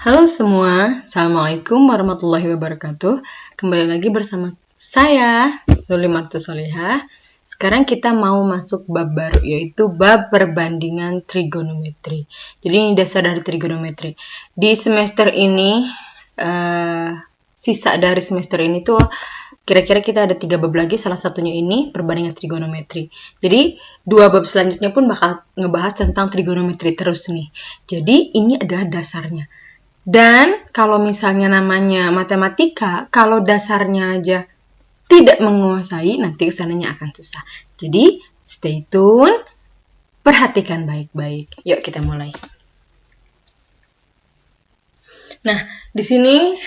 Halo semua, Assalamualaikum warahmatullahi wabarakatuh. Kembali lagi bersama saya, Sulimartu Soleha. Sekarang kita mau masuk bab baru, yaitu bab perbandingan trigonometri. Jadi ini dasar dari trigonometri. Di semester ini, sisa dari semester ini tuh kira-kira kita ada 3 bab lagi, salah satunya ini perbandingan trigonometri. Jadi 2 bab selanjutnya pun bakal ngebahas tentang trigonometri terus nih. Jadi ini adalah dasarnya. Dan kalau misalnya namanya matematika, kalau dasarnya aja tidak menguasai, nanti kesananya akan susah. Jadi stay tune, perhatikan baik-baik. Yuk kita mulai. Nah, di sini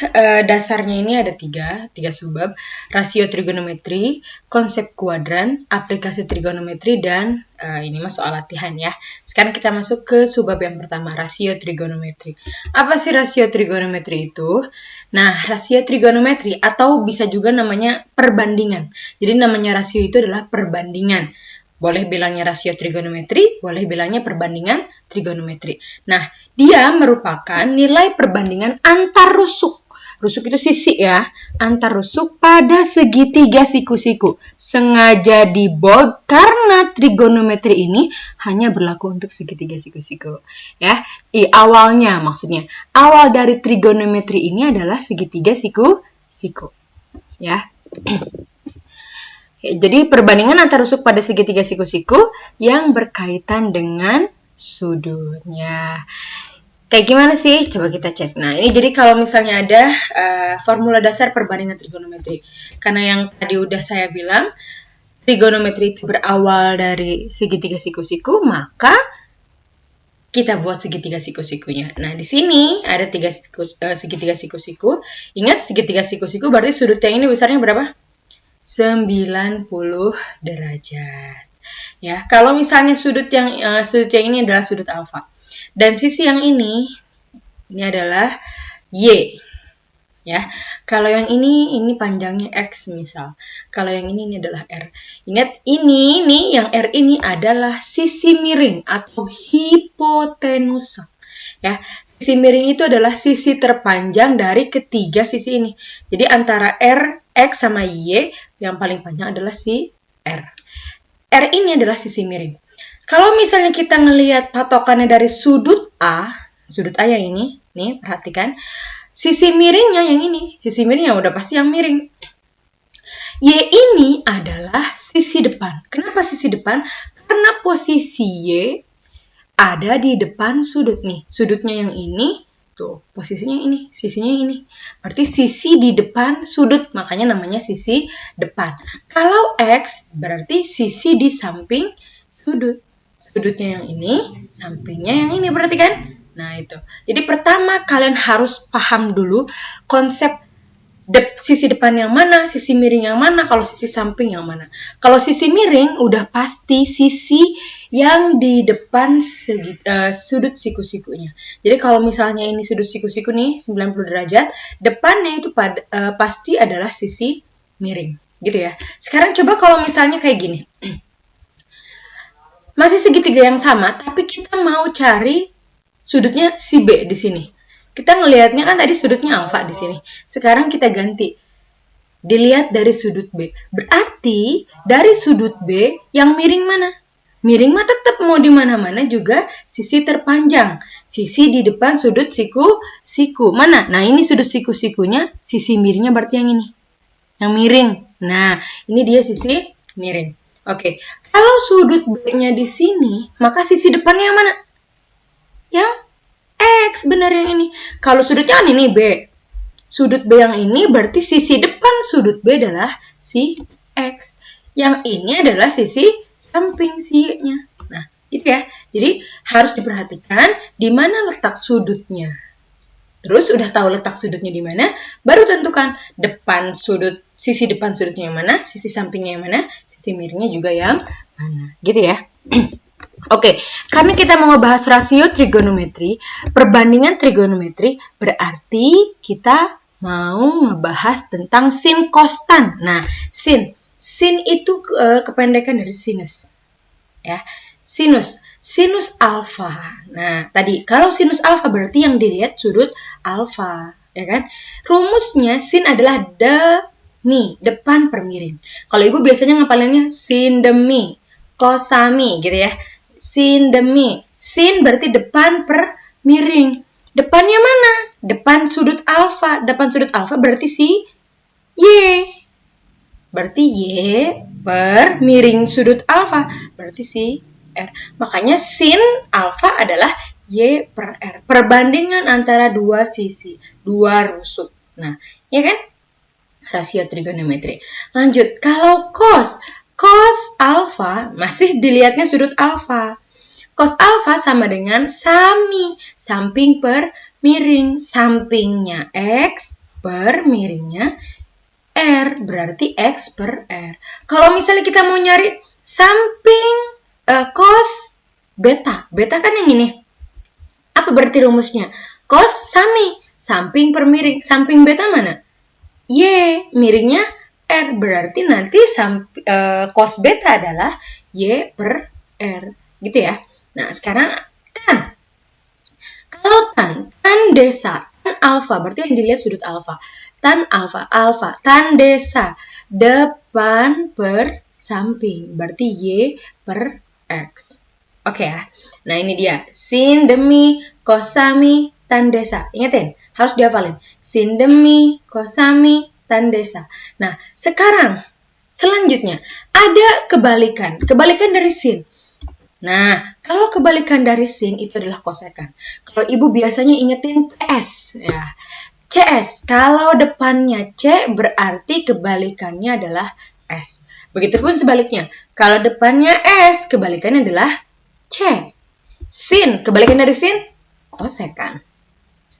dasarnya ini ada tiga subbab, rasio trigonometri, konsep kuadran, aplikasi trigonometri, dan ini mah soal latihan ya. Sekarang kita masuk ke subbab yang pertama, rasio trigonometri. Apa sih rasio trigonometri itu? Nah, rasio trigonometri atau bisa juga namanya perbandingan. Jadi namanya rasio itu adalah perbandingan. Boleh bilangnya rasio trigonometri, boleh bilangnya perbandingan trigonometri. Nah, dia merupakan nilai perbandingan antar rusuk. Rusuk itu sisi ya, antar rusuk pada segitiga siku-siku. Sengaja di bold karena trigonometri ini hanya berlaku untuk segitiga siku-siku. Ya, awalnya maksudnya. Awal dari trigonometri ini adalah segitiga siku-siku. Ya. Jadi perbandingan antar rusuk pada segitiga siku-siku yang berkaitan dengan sudutnya. Kayak gimana sih? Coba kita cek. Nah, ini jadi kalau misalnya ada formula dasar perbandingan trigonometri. Karena yang tadi udah saya bilang, trigonometri itu berawal dari segitiga siku-siku, maka kita buat segitiga siku-sikunya. Nah, di sini ada segitiga siku-siku. Ingat, segitiga siku-siku berarti sudut yang ini besarnya berapa? 90 derajat. Ya, kalau misalnya sudut yang ini adalah sudut alfa dan sisi yang ini adalah y. Ya. Kalau yang ini panjangnya x misal. Kalau yang ini adalah r. Ingat, ini nih yang r ini adalah sisi miring atau hipotenusa. Ya, sisi miring itu adalah sisi terpanjang dari ketiga sisi ini. Jadi antara r, x sama y yang paling panjang adalah si r. R ini adalah sisi miring. Kalau misalnya kita ngelihat patokannya dari sudut A yang ini, nih perhatikan, sisi miringnya yang ini, sisi miring yang udah pasti yang miring. Y ini adalah sisi depan. Kenapa sisi depan? Karena posisi Y ada di depan sudut nih. Sudutnya yang ini, tuh posisinya ini, sisinya ini. Berarti sisi di depan sudut, makanya namanya sisi depan. Kalau X berarti sisi di samping sudut. Sudutnya yang ini, sampingnya yang ini, berarti kan? Nah itu. Jadi pertama kalian harus paham dulu konsep sisi depan yang mana, sisi miring yang mana, kalau sisi samping yang mana. Kalau sisi miring udah pasti sisi yang di depan sudut siku-sikunya. Jadi kalau misalnya ini sudut siku-siku nih 90 derajat, depannya itu pasti adalah sisi miring, gitu ya. Sekarang coba kalau misalnya kayak gini. Masih segitiga yang sama, tapi kita mau cari sudutnya si B di sini. Kita ngelihatnya kan tadi sudutnya alfa di sini. Sekarang kita ganti. Dilihat dari sudut B. Berarti dari sudut B yang miring mana? Miring mah tetap mau di mana-mana juga sisi terpanjang. Sisi di depan sudut siku. Mana? Nah, ini sudut siku-sikunya, sisi miringnya berarti yang ini. Yang miring. Nah, ini dia sisi miring. Oke. Kalau sudut B-nya di sini, maka sisi depannya yang mana? Yang X, benar yang ini. Kalau sudutnya kan ini B. Sudut B yang ini berarti sisi depan sudut B adalah si X. Yang ini adalah sisi samping si-nya. Nah, itu ya. Jadi harus diperhatikan di mana letak sudutnya. Terus udah tahu letak sudutnya di mana, baru tentukan sisi depan sudutnya yang mana, sisi sampingnya yang mana, sisi miringnya juga yang mana. Gitu ya. Oke, karena kita mau ngebahas rasio trigonometri, perbandingan trigonometri, berarti kita mau ngebahas tentang sin kostan. Nah, sin itu kependekan dari sinus. Ya, Sinus alfa. Nah, tadi kalau sinus alfa berarti yang dilihat sudut alfa, ya kan? Rumusnya sin adalah demi, depan per miring. Kalau ibu biasanya ngapalinnya sin demi, kosami gitu ya. Sin demi. Sin berarti depan per miring. Depannya mana? Depan sudut alfa. Depan sudut alfa berarti si Y. Berarti Y per miring sudut alfa. Berarti si R. Makanya sin alfa adalah Y per R. Perbandingan antara dua sisi, dua rusuk. Nah, ya kan? Rasio trigonometri. Lanjut, kalau cos alfa masih dilihatnya sudut alfa. Cos alfa sama dengan sami, samping per miring. Sampingnya X per miringnya R, berarti X per R. Kalau misalnya kita mau nyari samping cos beta. Beta kan yang ini. Apa berarti rumusnya? Cos sami, samping per miring. Samping beta mana? Y, miringnya R. Berarti nanti cos beta adalah Y per R. Gitu ya. Nah, sekarang tan. Kalau tan desa, tan alfa, berarti yang dilihat sudut alfa. Tan alfa, tan desa, depan per samping, berarti Y per X. Oke ya. Nah, ini dia. Sin demi, kosami, tan desa. Ingatin, harus dihafalin. Sin demi, kosami, tan desa. Nah, sekarang selanjutnya ada kebalikan. Kebalikan dari sin. Nah, kalau kebalikan dari sin itu adalah kosekan. Kalau ibu biasanya ingetin CS ya. CS, kalau depannya C berarti kebalikannya adalah S. Begitupun sebaliknya. Kalau depannya S, kebalikannya adalah C. Sin, kebalikan dari sin kosekan.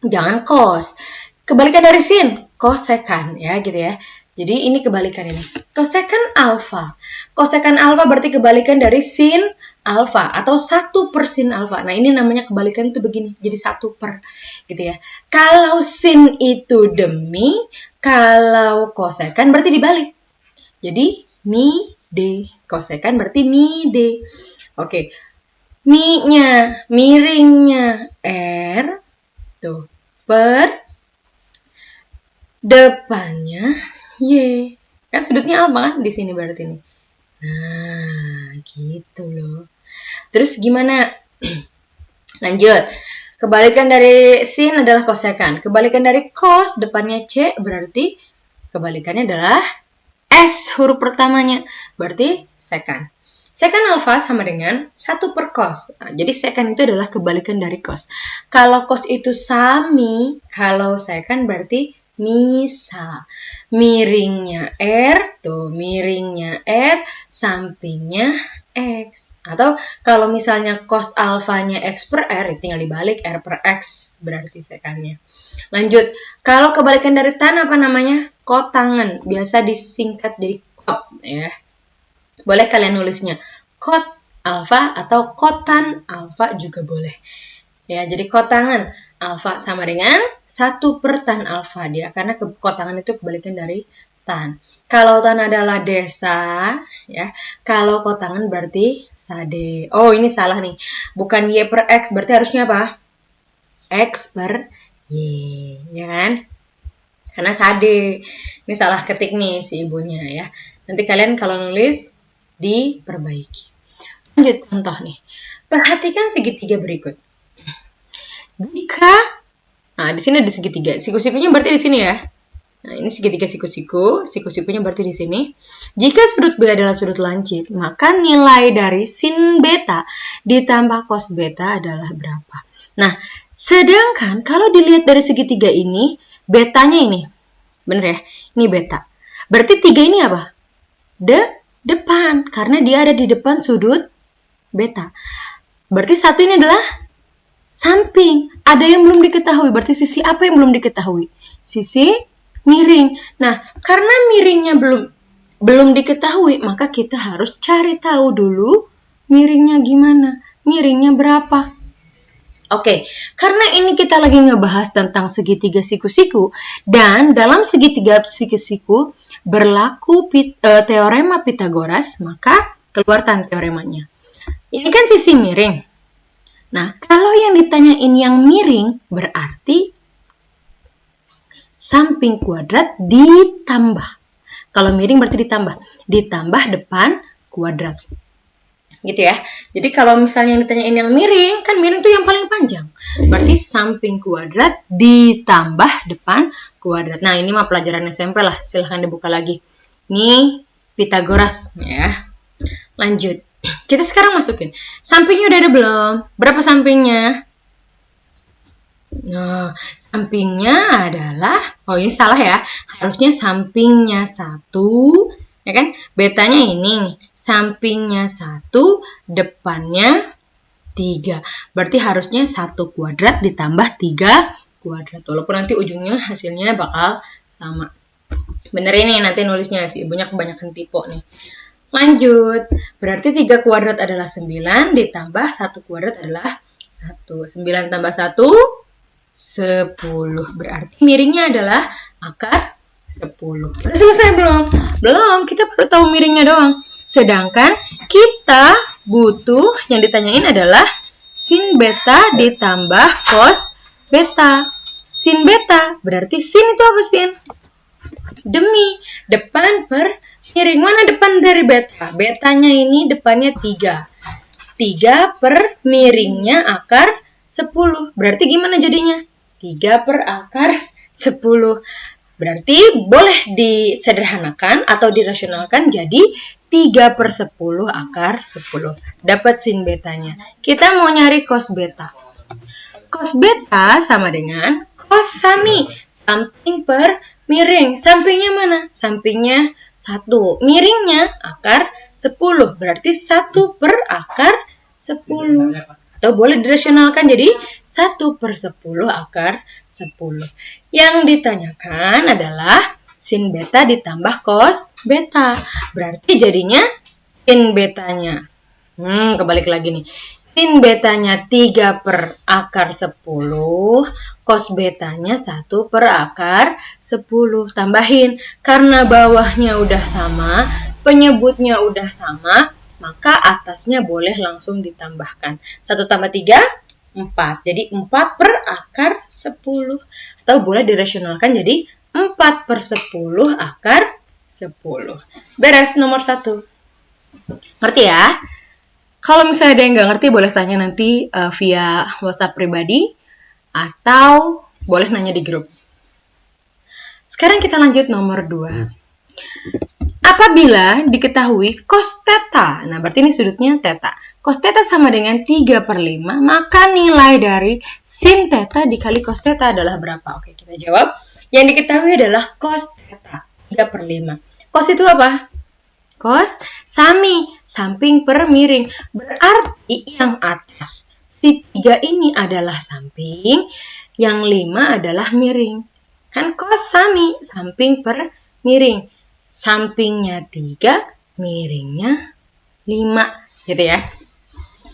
Jangan cos. Kebalikan dari sin kosekan ya gitu ya. Jadi ini kebalikan ini. Kosekan alfa. Kosekan alfa berarti kebalikan dari sin alfa atau 1 per sin alfa. Nah, ini namanya kebalikan itu begini. Jadi 1 per gitu ya. Kalau sin itu demi, kalau kosekan berarti dibalik. Jadi mi D. Kosekan berarti mi D. Oke. Mi-nya, miringnya R tuh per depannya Y. Kan sudutnya alfa kan di sini berarti nih. Nah, gitu loh. Terus gimana? Lanjut. Kebalikan dari sin adalah kosekan. Kebalikan dari cos depannya C berarti kebalikannya adalah S huruf pertamanya. Berarti sekan. Sekan alfa sama dengan 1 per cos. Nah, jadi sekan itu adalah kebalikan dari cos. Kalau cos itu sami, kalau sekan berarti misal. Miringnya R, tuh miringnya R, sampingnya X. Atau kalau misalnya cos alfanya X per R, tinggal dibalik R per X, berarti sekannya. Lanjut, kalau kebalikan dari tan apa namanya? Kotangan, biasa disingkat jadi kot ya. Boleh kalian nulisnya kot alfa atau kotan alfa juga boleh. Ya, jadi kotangan alfa sama dengan 1 per tan alfa dia. Karena kotangan itu kebalikan dari tan. Kalau tan adalah desa, ya. Kalau kotangan berarti sade. Oh, ini salah nih. Bukan Y per X, berarti harusnya apa? X per Y, ya kan? Karena sade. Ini salah ketik nih si ibunya ya. Nanti kalian kalau nulis diperbaiki. Lanjut contoh nih. Perhatikan segitiga berikut. Jika, nah di sini ada segitiga, siku-sikunya berarti di sini ya. Nah ini segitiga siku-siku, siku-sikunya berarti di sini. Jika sudut B adalah sudut lancip, maka nilai dari sin beta ditambah cos beta adalah berapa? Nah, sedangkan kalau dilihat dari segitiga ini, betanya ini, bener ya, ini beta. Berarti 3 ini apa? Depan, karena dia ada di depan sudut beta. Berarti 1 ini adalah samping. Ada yang belum diketahui. Berarti sisi apa yang belum diketahui? Sisi miring. Nah, karena miringnya belum diketahui, maka kita harus cari tahu dulu miringnya gimana. Miringnya berapa? Oke, karena ini kita lagi ngebahas tentang segitiga siku-siku, dan dalam segitiga siku-siku berlaku teorema Pitagoras, maka keluarkan teoremanya. Ini kan sisi miring. Nah, kalau yang ditanyain yang miring, berarti samping kuadrat ditambah. Kalau miring berarti ditambah depan kuadrat. Gitu ya. Jadi kalau misalnya yang ditanyain yang miring, kan miring itu yang paling panjang. Berarti samping kuadrat ditambah depan kuadrat. Nah, ini mah pelajaran SMP lah. Silahkan dibuka lagi. Ini Pitagoras ya. Lanjut. Kita sekarang masukin. Sampingnya udah ada belum? Berapa sampingnya? Nah, sampingnya adalah, oh ini salah ya. Harusnya sampingnya 1, ya kan? Betanya ini, sampingnya 1, depannya 3. Berarti harusnya 1 kuadrat ditambah 3 kuadrat. Walaupun nanti ujungnya hasilnya bakal sama. Bener ini nanti nulisnya sih, kebanyakan tipe nih. Lanjut, berarti 3 kuadrat adalah 9, ditambah 1 kuadrat adalah 1. 9 tambah 1, 10. Berarti miringnya adalah akar 10. Udah selesai belum? Belum, kita baru tahu miringnya doang. Sedangkan kita butuh, yang ditanyain adalah sin beta ditambah cos beta. Sin beta, berarti sin itu apa sin? Demi, depan per miring. Mana depan dari beta? Betanya ini depannya 3. 3 per miringnya akar 10. Berarti gimana jadinya? 3 per akar 10. Berarti boleh disederhanakan atau dirasionalkan jadi 3 per 10 akar 10. Dapat sin betanya. Kita mau nyari cos beta. Cos beta sama dengan cos sami. Samping per miring. Sampingnya mana? Sampingnya 1. Miringnya akar 10. Berarti 1 per akar 10. Atau boleh dirasionalkan jadi 1 per 10 akar 10. Yang ditanyakan adalah sin beta ditambah cos beta. Berarti jadinya sin betanya. Kebalik lagi nih. Sin betanya 3 per akar 10, cos betanya 1 per akar 10. Tambahin, karena bawahnya udah sama, penyebutnya udah sama, maka atasnya boleh langsung ditambahkan. 1 tambah 3, 4. Jadi 4 per akar 10. Atau boleh dirasionalkan jadi 4 per 10 akar 10. Beres nomor 1. Ngerti ya? Kalau misalnya ada yang nggak ngerti, boleh tanya nanti via WhatsApp pribadi atau boleh nanya di grup. Sekarang kita lanjut nomor 2. Apabila diketahui cos theta, nah berarti ini sudutnya theta. Cos theta sama dengan 3 per 5, maka nilai dari sin theta dikali cos theta adalah berapa? Oke, kita jawab. Yang diketahui adalah cos theta, 3 per 5. Cos itu apa? Cos sami, samping per miring. Berarti yang atas, si 3 ini adalah samping, yang 5 adalah miring. Kan cos sami, samping per miring. Sampingnya 3, miringnya 5. Gitu ya.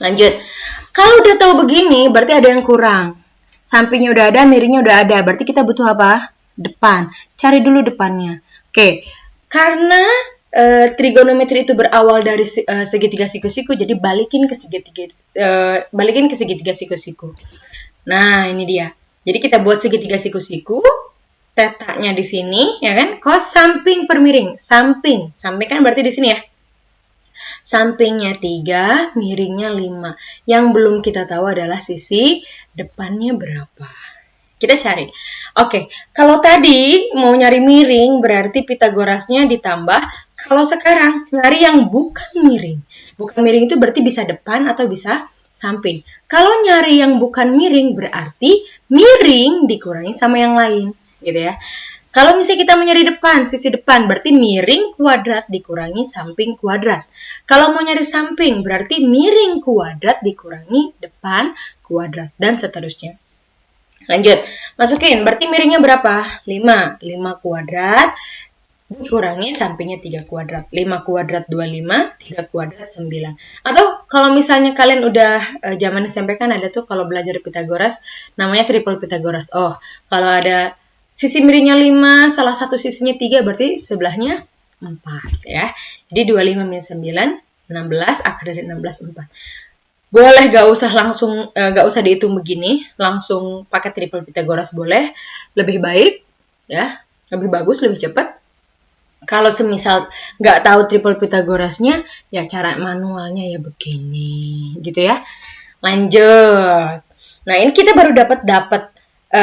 Lanjut. Kalau udah tahu begini, berarti ada yang kurang. Sampingnya udah ada, miringnya udah ada. Berarti kita butuh apa? Depan. Cari dulu depannya. Oke. Karena trigonometri itu berawal dari segitiga siku-siku, jadi balikin ke segitiga siku-siku. Nah, ini dia. Jadi kita buat segitiga siku-siku, tetanya di sini, ya kan? Cos samping per miring. Samping kan berarti di sini ya. Sampingnya 3, miringnya 5. Yang belum kita tahu adalah sisi depannya berapa. Kita cari. Oke, kalau tadi mau nyari miring berarti Pitagorasnya ditambah. Kalau sekarang nyari yang bukan miring. Bukan miring itu berarti bisa depan atau bisa samping. Kalau nyari yang bukan miring berarti miring dikurangi sama yang lain, gitu ya. Kalau misalnya kita mau nyari depan, sisi depan berarti miring kuadrat dikurangi samping kuadrat. Kalau mau nyari samping berarti miring kuadrat dikurangi depan kuadrat dan seterusnya. Lanjut, masukin. Berarti miringnya berapa? 5. 5 kuadrat dikurangi sampingnya 3 kuadrat. 5 kuadrat 25, 3 kuadrat 9. Atau kalau misalnya kalian udah zaman SMP kan ada tuh kalau belajar Pitagoras namanya triple Pitagoras. Oh, kalau ada sisi miringnya 5, salah satu sisinya 3 berarti sebelahnya 4 ya. Jadi 25 minus 9, 16, akar dari 16, 4. Boleh gak usah langsung, gak usah dihitung begini, langsung pakai triple Pythagoras boleh, lebih baik, ya, lebih bagus, lebih cepat. Kalau semisal nggak tahu triple Pythagorasnya, ya cara manualnya ya begini, gitu ya. Lanjut. Nah, ini kita baru dapat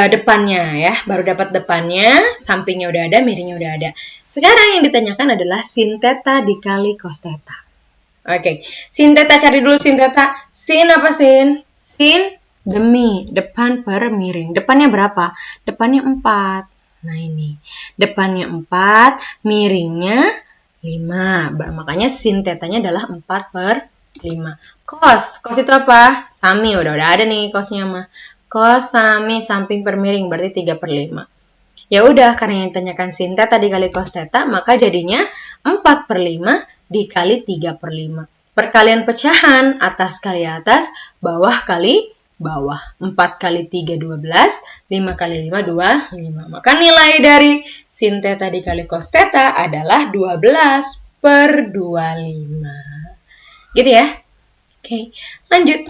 depannya ya, baru dapat depannya, sampingnya udah ada, miringnya udah ada. Sekarang yang ditanyakan adalah sin theta dikali cos theta. Oke, sin theta, cari dulu sin theta. Sin apa sin? Sin demi, depan per miring. Depannya berapa? Depannya 4. Nah ini, depannya 4, miringnya 5. Makanya sin tetanya adalah 4 per 5. Cos itu apa? Sami, udah ada nih cosnya mah. Cos sami samping per miring, berarti 3 per 5. Ya udah, karena yang ditanyakan sin theta dikali cos theta, maka jadinya 4 per 5 dikali 3 per 5. Perkalian pecahan, atas kali atas, bawah kali bawah. 4 kali 3, 12. 5 kali 5, 25. Maka nilai dari sin theta dikali cos theta adalah 12 per 25. Gitu ya? Oke, lanjut.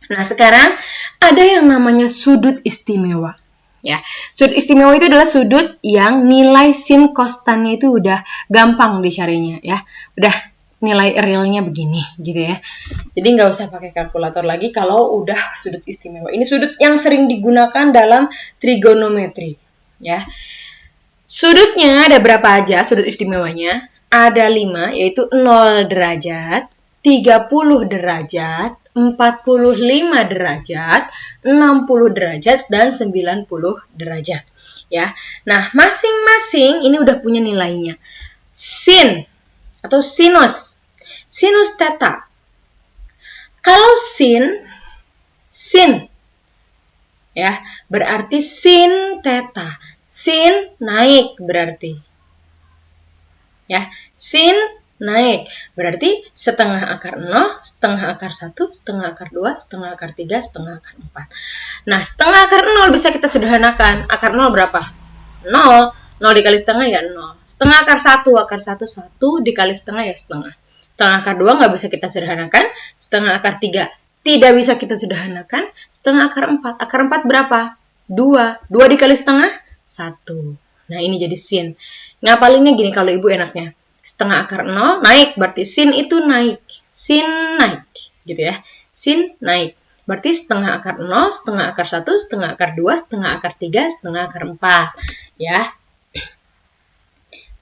Nah, sekarang ada yang namanya sudut istimewa. Ya, sudut istimewa itu adalah sudut yang nilai sin kostannya itu udah gampang dicarinya ya. Udah nilai realnya begini gitu ya. Jadi nggak usah pakai kalkulator lagi kalau udah sudut istimewa. Ini sudut yang sering digunakan dalam trigonometri ya. Sudutnya ada berapa aja sudut istimewanya? Ada 5, yaitu 0 derajat, 30 derajat, 45 derajat, 60 derajat, dan 90 derajat. Ya. Nah, masing-masing ini udah punya nilainya. Sin atau sinus. Sinus theta. Kalau sin ya, berarti sin theta. Sin naik berarti. Ya, sin naik. Berarti setengah akar 0, setengah akar 1, setengah akar 2, setengah akar 3, setengah akar 4. Nah, setengah akar 0 bisa kita sederhanakan. Akar 0 berapa? 0. 0 dikali setengah ya 0. Setengah akar 1, akar 1, 1 dikali setengah ya setengah. Setengah akar 2 nggak bisa kita sederhanakan. Setengah akar 3 tidak bisa kita sederhanakan. Setengah akar 4. Akar 4 berapa? 2. 2 dikali setengah? 1. Nah, ini jadi sin. Ngapalinnya gini kalau ibu enaknya. Setengah akar 0 naik, berarti sin itu naik. Sin naik, gitu ya. Sin naik. Berarti setengah akar 0, setengah akar 1, setengah akar 2, setengah akar 3, setengah akar 4. Ya.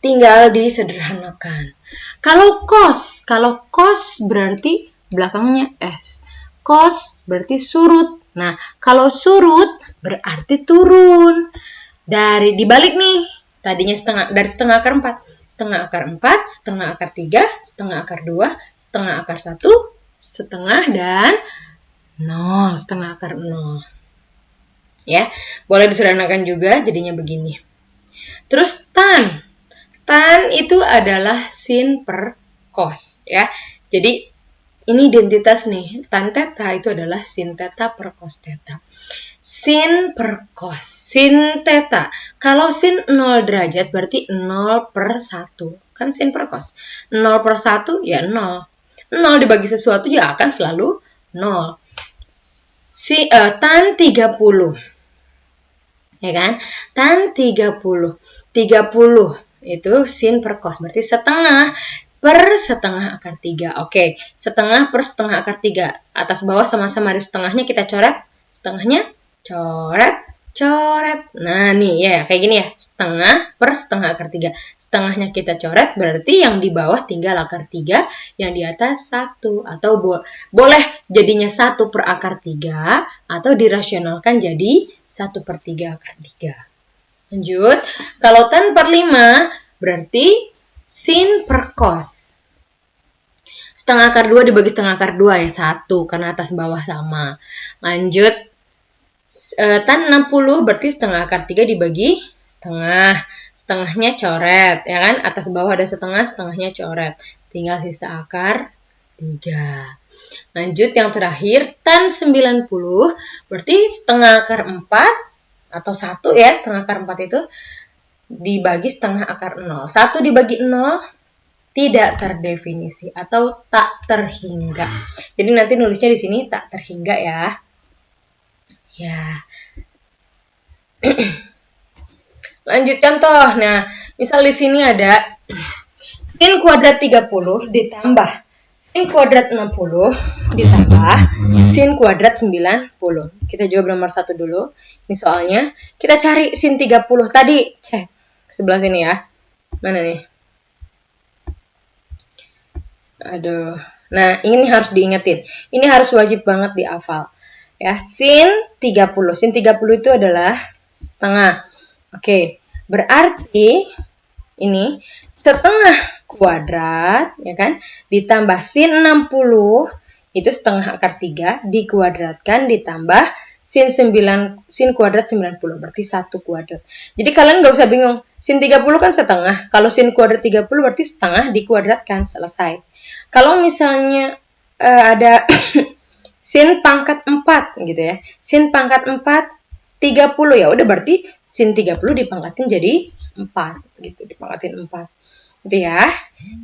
Tinggal disederhanakan. Kalau cos berarti belakangnya S. Cos berarti surut. Nah, kalau surut berarti turun. Dibalik nih. Tadinya dari setengah akar 4. Setengah akar 4, setengah akar 3, setengah akar 2, setengah akar 1, setengah dan 0. Setengah akar 0. Ya, boleh disederhanakan juga jadinya begini. Terus tan. Tan itu adalah sin per cos. Ya, jadi ini identitas nih. Tan theta itu adalah sin theta per cos theta. Sin per cos, sin theta. Kalau sin 0 derajat berarti 0 per 1. Kan sin per cos. 0 per 1 ya 0. 0 dibagi sesuatu ya akan selalu 0. Tan 30. Ya kan? Tan 30. 30 itu sin per cos. Berarti setengah per setengah akar 3. Oke, setengah per setengah akar 3. Atas bawah sama-sama di setengahnya kita coret. Setengahnya coret. Nah, nih ya, kayak gini ya. Setengah per setengah akar 3. Setengahnya kita coret, berarti yang di bawah tinggal akar 3, yang di atas 1. Atau boleh jadinya 1 per akar 3, atau dirasionalkan jadi 1 per 3 akar 3. Lanjut, kalau tan 45 berarti sin per cos. Setengah akar 2 dibagi setengah akar 2 ya 1, karena atas bawah sama. Lanjut, tan 60 berarti setengah akar 3 dibagi setengah. Setengahnya coret, ya kan? Atas bawah ada setengah, setengahnya coret. Tinggal sisa akar 3. Lanjut, yang terakhir, tan 90 berarti setengah akar 4 atau 1 ya, setengah akar 4 itu dibagi setengah akar 0. 1 dibagi 0 tidak terdefinisi atau tak terhingga. Jadi nanti nulisnya di sini tak terhingga ya. Ya. Lanjutkan toh. Nah, misal di sini ada sin kuadrat 30 ditambah sin kuadrat 60 ditambah sin kuadrat 90. Kita jawab nomor 1 dulu. Ini soalnya. Kita cari sin 30 tadi. Cek sebelah sini ya. Mana nih? Aduh. Nah, ini harus diingetin. Ini harus wajib banget dihafal. Ya, sin 30. Sin 30 itu adalah setengah. Oke, berarti ini setengah kuadrat, ya kan? Ditambah sin 60, itu setengah akar 3, dikuadratkan ditambah sin kuadrat 90, berarti 1 kuadrat. Jadi kalian nggak usah bingung, sin 30 kan setengah, kalau sin kuadrat 30 berarti setengah dikuadratkan, selesai. Kalau misalnya ada sin pangkat 4 gitu ya, sin pangkat 4, 30 ya udah berarti sin 30 dipangkatin jadi 4 gitu, dipangkatin 4 gitu ya.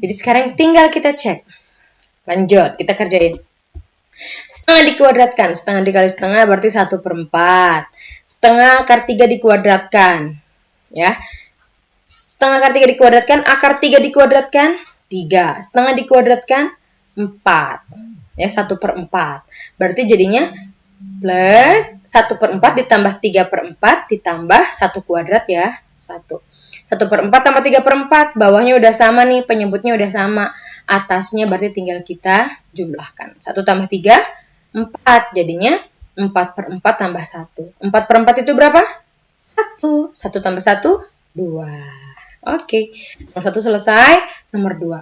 Jadi sekarang tinggal kita cek. Lanjut, kita kerjain. Setengah dikuadratkan, setengah dikali setengah berarti 1/4. Setengah akar 3 dikuadratkan. Ya. Setengah akar 3 dikuadratkan, akar 3 dikuadratkan 3. Setengah dikuadratkan 4. Ya, 1/4. Berarti jadinya plus 1/4 ditambah 3/4 ditambah 1 kuadrat ya. 1/4 tambah 3/4, bawahnya udah sama nih, penyebutnya udah sama. Atasnya berarti tinggal kita jumlahkan. 1 tambah 3, 4. Jadinya 4/4 tambah 1. 4/4 itu berapa? 1. 1 tambah 1, 2. Oke, nomor 1 selesai. Nomor 2.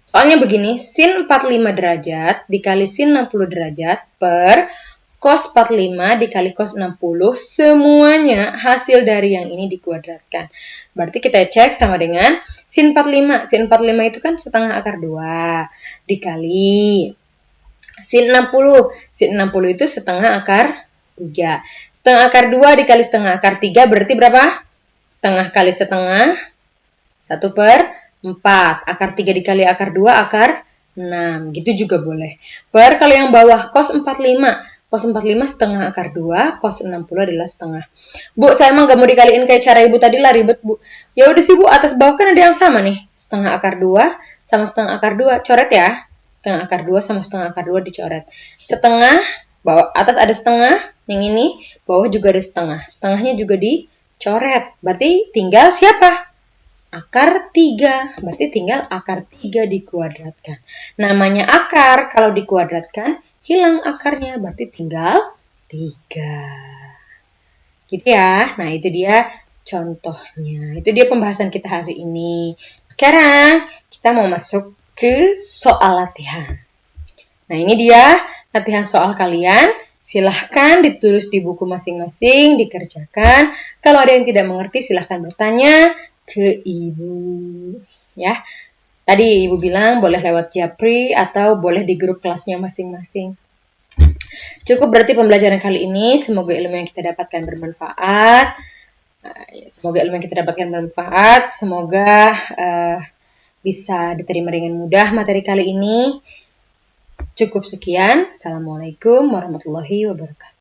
Soalnya begini, sin 45 derajat dikali sin 60 derajat per cos 45 dikali cos 60, semuanya hasil dari yang ini dikuadratkan. Berarti kita cek sama dengan sin 45. Sin 45 itu kan setengah akar 2 dikali sin 60. Sin 60 itu setengah akar 3. Setengah akar 2 dikali setengah akar 3 berarti berapa? Setengah kali setengah, 1/4. Akar 3 dikali akar 2, akar 6. Gitu juga boleh. Per kalau yang bawah, cos 45. Cos 45 setengah akar 2, cos 60 adalah setengah. Bu, saya emang gak mau dikaliin kayak cara ibu tadi lah, ribet bu. Ya udah sih bu, atas bawah kan ada yang sama nih. Setengah akar 2 sama setengah akar 2. Coret ya. Setengah akar 2 sama setengah akar 2 dicoret. Setengah, bawah atas ada setengah, yang ini, bawah juga ada setengah. Setengahnya juga dicoret. Berarti tinggal siapa? Akar 3, berarti tinggal akar 3 dikuadratkan. Namanya akar, kalau dikuadratkan, hilang akarnya, berarti tinggal 3. Gitu ya, nah itu dia contohnya. Itu dia pembahasan kita hari ini. Sekarang, kita mau masuk ke soal latihan. Nah ini dia latihan soal kalian. Silahkan ditulis di buku masing-masing, dikerjakan. Kalau ada yang tidak mengerti, silahkan bertanya ke ibu ya. Tadi ibu bilang boleh lewat Japri atau boleh di grup kelasnya masing-masing. Cukup berarti pembelajaran kali ini. Semoga ilmu yang kita dapatkan bermanfaat. Semoga bisa diterima dengan mudah materi kali ini. Cukup sekian. Assalamualaikum warahmatullahi wabarakatuh.